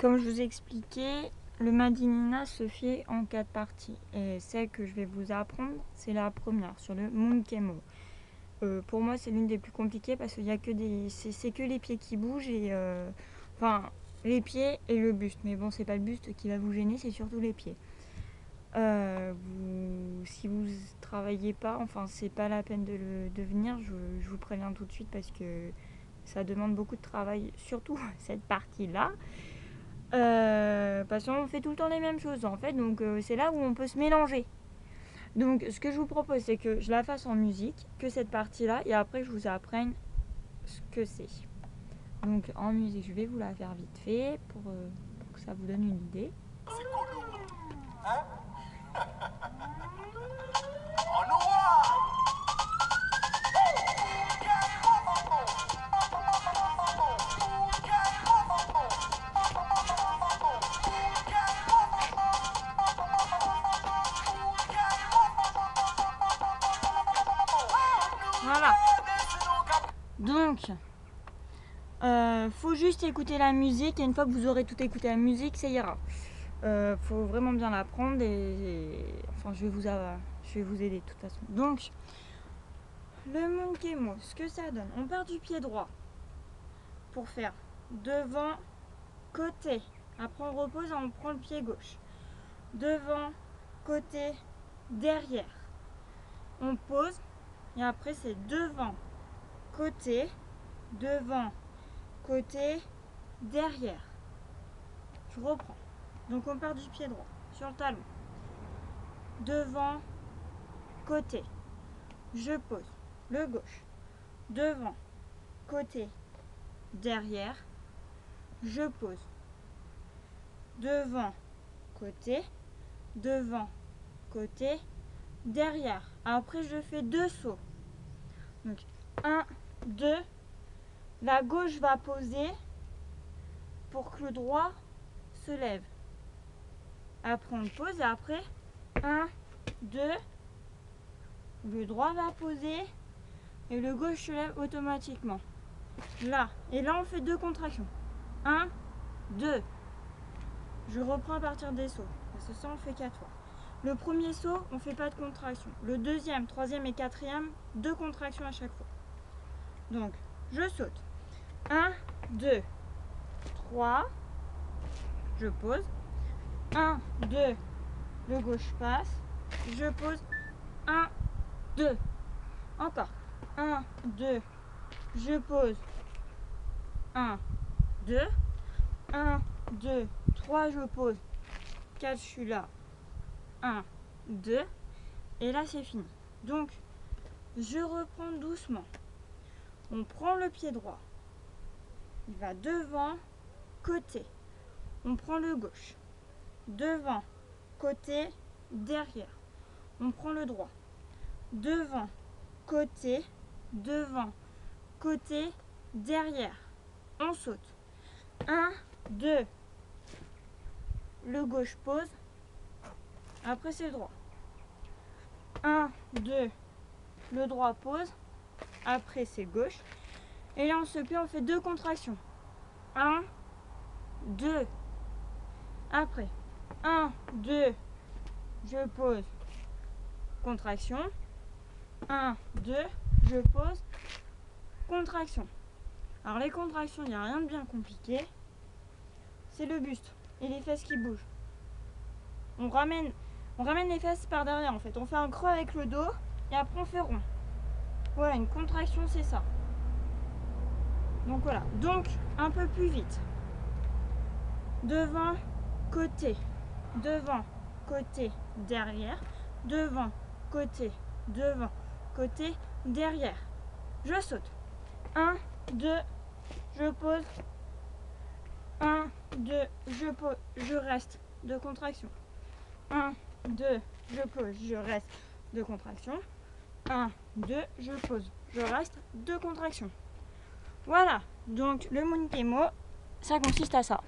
Comme je vous ai expliqué, le Madinina se fait en 4 parties. Et celle que je vais vous apprendre, c'est la première, sur le Munkemo. Pour moi, c'est l'une des plus compliquées parce qu'il y a que c'est que les pieds qui bougent et enfin les pieds et le buste. Mais bon, c'est pas le buste qui va vous gêner, c'est surtout les pieds. Si vous travaillez pas, enfin c'est pas la peine de venir. Je vous préviens tout de suite parce que ça demande beaucoup de travail, surtout cette partie-là. Parce qu'on fait tout le temps les mêmes choses en fait, donc c'est là où on peut se mélanger. Donc ce que je vous propose, c'est que je la fasse en musique, que cette partie-là, et après je vous apprenne ce que c'est. Donc en musique, je vais vous la faire vite fait pour que ça vous donne une idée. C'est colo, hein? En noir! Voilà. Donc, faut juste écouter la musique et une fois que vous aurez tout écouté la musique, ça ira. Faut vraiment bien l'apprendre enfin je vais vous aider de toute façon. Donc, le Munkemo, ce que ça donne, on part du pied droit pour faire devant, côté. Après on repose et on prend le pied gauche. Devant, côté, derrière. On pose et après c'est devant, côté, derrière. Je reprends. Donc on part du pied droit sur le talon. Devant, côté. Je pose le gauche. Devant, côté, derrière. Je pose. Devant, côté, derrière. Après je fais 2 sauts. Donc 1, 2. La gauche va poser pour que le droit se lève. Après on pose et après 1, 2. Le droit va poser et le gauche se lève automatiquement. Là. Et là on fait 2 contractions. 1, 2. Je reprends à partir des sauts. Parce que ça on fait 4 fois. Le premier saut, on ne fait pas de contraction. Le deuxième, troisième et quatrième, 2 contractions à chaque fois. Donc, je saute. 1, 2, 3. Je pose. 1, 2. Le gauche passe. Je pose. 1, 2. Encore. 1, 2. Je pose. 1, 2. 1, 2, 3. Je pose. 4, je suis là. 1, 2. Et là, c'est fini. Donc, je reprends doucement. On prend le pied droit. Il va devant, côté. On prend le gauche. Devant, côté, derrière. On prend le droit. Devant, côté, derrière. On saute. 1, 2. Le gauche pose. Après, c'est le droit. 1, 2. Le droit pose. Après, c'est gauche. Et là, on se plie, on fait 2 contractions. 1, 2. Après, 1, 2. Je pose. Contraction. 1, 2. Je pose. Contraction. Alors, les contractions, il n'y a rien de bien compliqué. C'est le buste et les fesses qui bougent. On ramène les fesses par derrière en fait. On fait un creux avec le dos et après on fait rond. Voilà, une contraction c'est ça. Donc voilà. Donc un peu plus vite. Devant, côté, derrière. Devant, côté, derrière. Je saute. 1, 2, je pose. 1, 2, je pose, je reste. 2 contractions. 1, 2, je pose, je reste. 2 contractions. 1, 2, je pose, je reste. 2 contractions. Voilà, donc le Munkemo, ça consiste à ça.